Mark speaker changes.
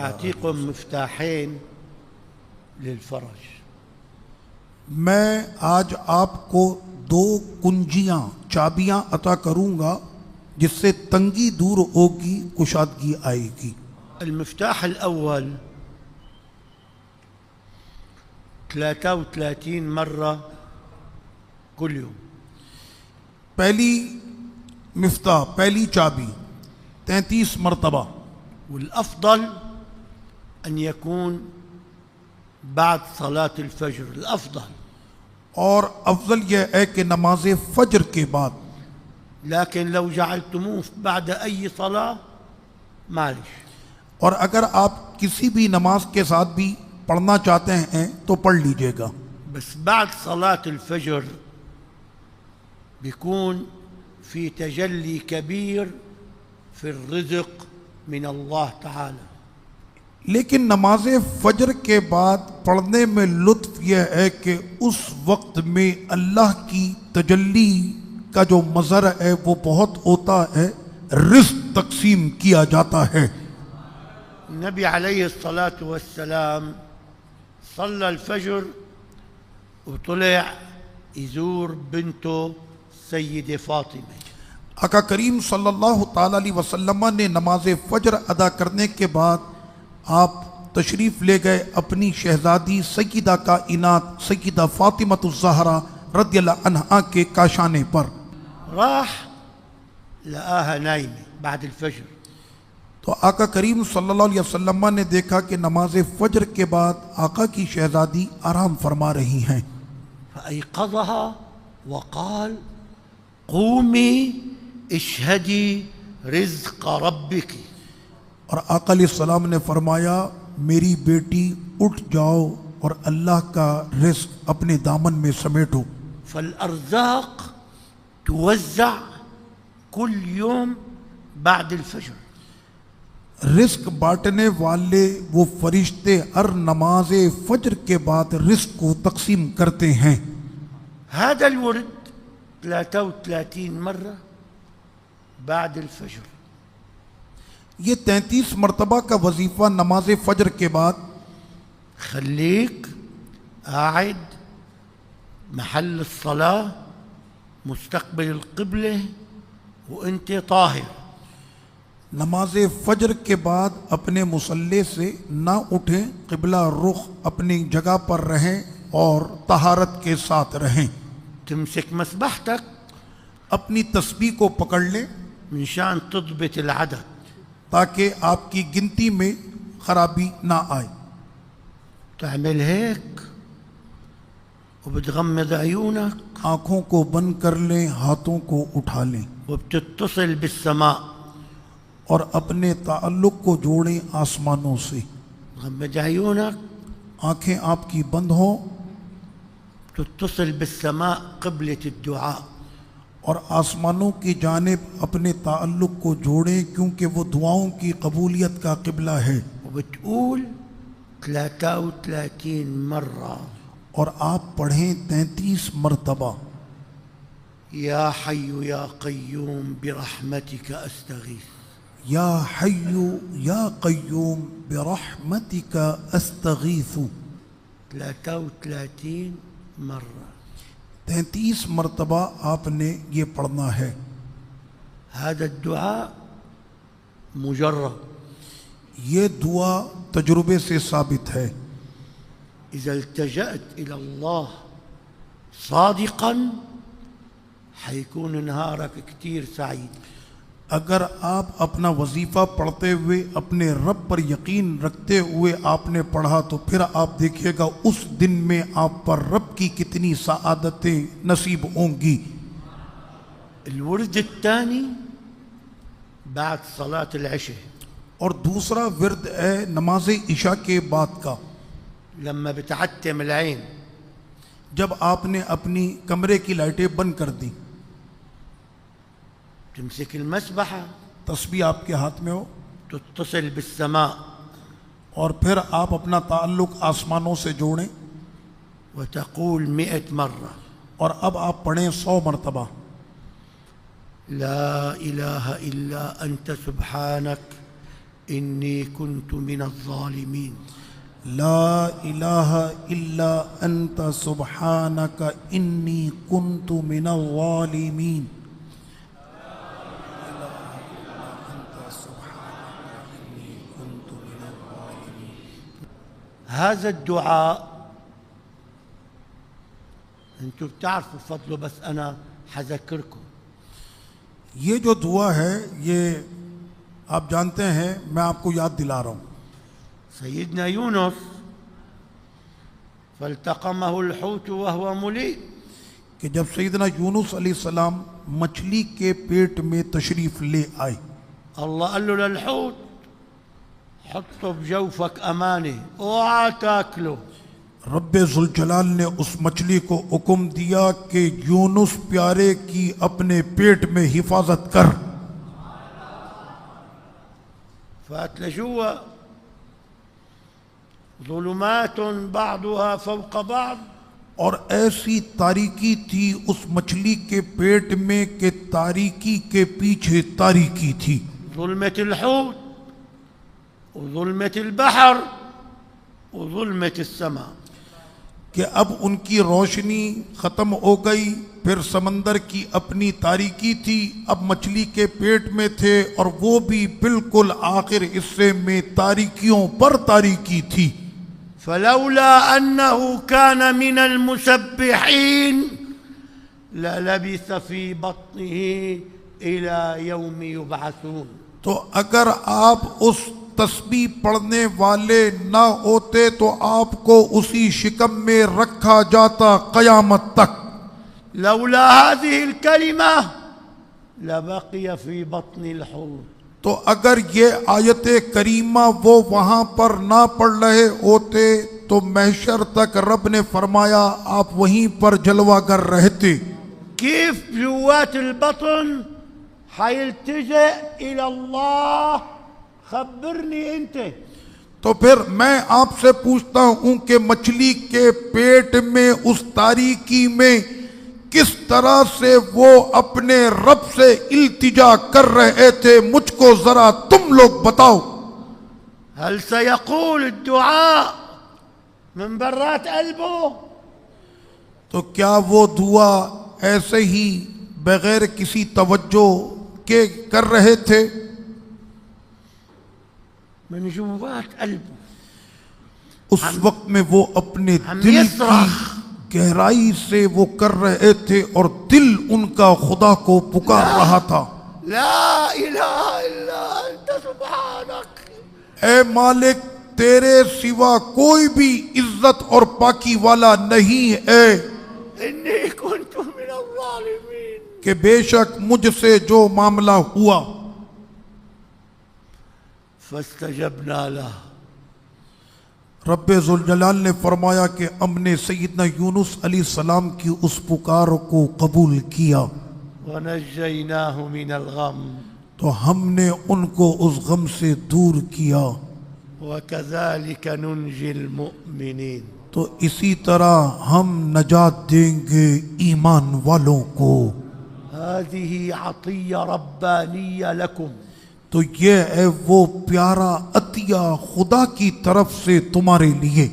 Speaker 1: سأعطيكم مفتاحين للفرج.
Speaker 2: میں آج آپ کو 2 کنجیاں چابیاں عطا کروں گا جس سے تنگی دور ہوگی، کشادگی آئے گی۔
Speaker 1: المفتاح الأول 33 مرة كل يوم.
Speaker 2: پہلی چابی 33 مرتبہ،
Speaker 1: والأفضل أن يكون بعد صلاة الفجر. الأفضل،
Speaker 2: اور افضل یہ ہے کہ نماز فجر کے بعد،
Speaker 1: لكن لو جعلتموه بعد أي صلاة معلش.
Speaker 2: اور اگر آپ کسی بھی نماز کے ساتھ بھی پڑھنا چاہتے ہیں تو پڑھ لیجئے گا،
Speaker 1: بس بعد صلاة الفجر بيكون في تجلي كبير في الرزق من الله تعالى.
Speaker 2: لیکن نماز فجر کے بعد پڑھنے میں لطف یہ ہے کہ اس وقت میں اللہ کی تجلی کا جو مظہر ہے وہ بہت ہوتا ہے، رزق تقسیم کیا جاتا ہے۔
Speaker 1: النبي عليه الصلاة والسلام صلى الفجر وطلع يزور بنته سيدة فاطمة.
Speaker 2: آقا کریم صلی اللہ تعالی علیہ وسلم نے نماز فجر ادا کرنے کے بعد آپ تشریف لے گئے اپنی شہزادی سیدہ کائنات سیدہ فاطمۃ الزہرا رضی اللہ عنہا کے کاشانے پر۔
Speaker 1: راح لقاها نايمة بعد الفجر.
Speaker 2: تو آقا کریم صلی اللہ علیہ وسلم نے دیکھا کہ نماز فجر کے بعد آقا کی شہزادی آرام فرما رہی ہیں۔
Speaker 1: فأيقظها وقال قومي اشهدي رزق ربك.
Speaker 2: اور آقا علیہ السلام نے فرمایا میری بیٹی اٹھ جاؤ اور اللہ کا رزق اپنے دامن میں سمیٹو۔
Speaker 1: فالأرزاق توزع كل يوم بعد الفجر.
Speaker 2: رزق بانٹنے والے وہ فرشتے ہر نماز فجر کے بعد رزق کو تقسیم کرتے ہیں۔
Speaker 1: هذا الورد 33 مرة بعد الفجر.
Speaker 2: یہ 33 مرتبہ کا وظیفہ نماز فجر کے بعد
Speaker 1: خليك قاعد محل الصلاة مستقبل القبلة وانت طاهر.
Speaker 2: نماز فجر کے بعد اپنے مصلی سے نہ اٹھیں، قبلہ رخ اپنی جگہ پر رہیں اور طہارت کے ساتھ رہیں۔
Speaker 1: تمسك مسبحتك
Speaker 2: اپنی تسبیح کو پکڑ لیں
Speaker 1: من شان تضبط العدد.
Speaker 2: تاکہ آپ کی گنتی میں خرابی نہ آئے۔
Speaker 1: تعمل هيك وبتغمض عيونك
Speaker 2: آنکھوں کو بند کر لیں، ہاتھوں کو اٹھا لیں
Speaker 1: وبتتصل بالسماء.
Speaker 2: اور اپنے تعلق کو جوڑیں آسمانوں سے۔
Speaker 1: غمض عيونك
Speaker 2: آنکھیں آپ کی بند ہوں
Speaker 1: تتصل بالسماء قبلة الدعاء.
Speaker 2: اور آسمانوں کی جانب اپنے تعلق کو جوڑیں کیونکہ وہ دعاؤں کی قبولیت کا قبلہ ہے۔
Speaker 1: وبتقول 33 مرة
Speaker 2: اور آپ پڑھیں 33 مرتبہ
Speaker 1: يا حي يا قيوم برحمتك أستغيث.
Speaker 2: یا حی یا قیوم برحمتک استغیث۔
Speaker 1: 33 مرة.
Speaker 2: 33 مرتبہ آپ نے یہ پڑھنا ہے۔
Speaker 1: هذا الدعاء مجرب.
Speaker 2: یہ دعا تجربے سے ثابت ہے۔
Speaker 1: إذا التجأت إلى الله صادقا حيكون نهارك كتير سعيد.
Speaker 2: اگر آپ اپنا وظیفہ پڑھتے ہوئے اپنے رب پر یقین رکھتے ہوئے آپ نے پڑھا تو پھر آپ دیکھیے گا اس دن میں آپ پر رب کی کتنی سعادتیں نصیب ہوں گی۔
Speaker 1: الورد الثاني بعد صلاة العشاء.
Speaker 2: اور دوسرا ورد ہے نماز عشاء کے بعد کا،
Speaker 1: لما بتعتم العين
Speaker 2: جب آپ نے اپنی کمرے کی لائٹیں بند کر دیں،
Speaker 1: تمسك المسبحة
Speaker 2: تسبیح آپ کے ہاتھ میں ہو،
Speaker 1: تتصل بالسماء
Speaker 2: اور پھر آپ اپنا تعلق آسمانوں سے جوڑیں
Speaker 1: وتقول 100 مرة
Speaker 2: اور اب آپ پڑھیں 100 مرتبہ
Speaker 1: لا إله إلا أنت سبحانك إني كنت من الظالمين.
Speaker 2: لا الہ الا انت سبحانک انی کنت من الظالمین.
Speaker 1: هذا الدعاء انتم بتعرفوا فضله بس أنا حذكركم.
Speaker 2: یہ جو دعا ہے یہ آپ جانتے ہیں، میں آپ کو یاد دلا رہا ہوں.
Speaker 1: سيدنا يونس فالتقمه الحوت وهو مليم.
Speaker 2: کہ جب سیدنا یونس علیہ السلام مچھلی کے پیٹ میں تشریف لے آئے،
Speaker 1: الله قال له للحوت حطه بجوفك أمانة اوعى تاكله.
Speaker 2: رب ذوالجلال نے اس مچھلی کو حکم دیا کہ یونس پیارے کی اپنے پیٹ میں حفاظت کر.
Speaker 1: فات لجوا ظلمات بعضها فوق بعض.
Speaker 2: اور ایسی تاریکی تھی اس مچھلی کے پیٹ میں کہ تاریکی کے پیچھے تاریکی تھی.
Speaker 1: ظلمة الحوت وظلمة البحر وظلمة السماء.
Speaker 2: کہ اب ان کی روشنی ختم ہو گئی، پھر سمندر کی اپنی تاریکی تھی، اب مچھلی کے پیٹ میں تھے اور وہ بھی بالکل آخر حصے میں تاریکیوں پر تاریکی تھی.
Speaker 1: فلولا أنه كان من المسبحين للبث في بطنه إلى يوم يبعثون.
Speaker 2: تو اگر آپ اس تسبیح پڑھنے والے نہ ہوتے تو آپ کو اسی شکم میں رکھا جاتا قیامت تک.
Speaker 1: لولا هذه الكلمة لبقي في بطن الحوت.
Speaker 2: تو اگر یہ آیت کریمہ وہ وہاں پر نہ پڑھ رہے ہوتے تو محشر تک رب نے فرمایا آپ وہیں پر جلوہ گر رہتے.
Speaker 1: كيف جوات البطن حيلتجئ إلى الله؟ خبرني أنت.
Speaker 2: تو پھر میں آپ سے پوچھتا ہوں کہ مچھلی کے پیٹ میں اس تاریکی میں کس طرح سے وہ اپنے رب سے التجا کر رہے تھے، مجھ کو ذرا تم لوگ بتاؤ.
Speaker 1: هل سيقول الدعاء من برات قلبه؟
Speaker 2: تو کیا وہ دعا ایسے ہی بغیر کسی توجہ کے کر رہے تھے؟
Speaker 1: من جوات قلبه.
Speaker 2: اس وقت میں وہ اپنے
Speaker 1: ہم
Speaker 2: دل
Speaker 1: یصرخ.
Speaker 2: کی گہرائی سے وہ کر رہے تھے اور دل ان کا خدا کو پکار رہا تھا.
Speaker 1: لا إله إلا أنت سبحانك.
Speaker 2: اے مالک تیرے سوا کوئی بھی عزت اور پاکی والا نہیں ہے
Speaker 1: إني كنت من الظالمين.
Speaker 2: کہ بے شک مجھ سے جو معاملہ ہوا.
Speaker 1: فاستجبنا له.
Speaker 2: رب ذوالجلال نے فرمایا کہ ہم نے سیدنا یونس علیہ السلام کی اس پکار کو قبول کیا
Speaker 1: ونجيناه من الغم.
Speaker 2: تو ہم نے ان کو اس غم سے دور کیا.
Speaker 1: وكذلك ننجي المؤمنين.
Speaker 2: تو اسی طرح ہم نجات دیں گے ایمان والوں کو.
Speaker 1: هذه عطية ربانية لكم.
Speaker 2: تو یہ ہے وہ پیارا عطیہ خدا کی طرف سے تمہارے لیے.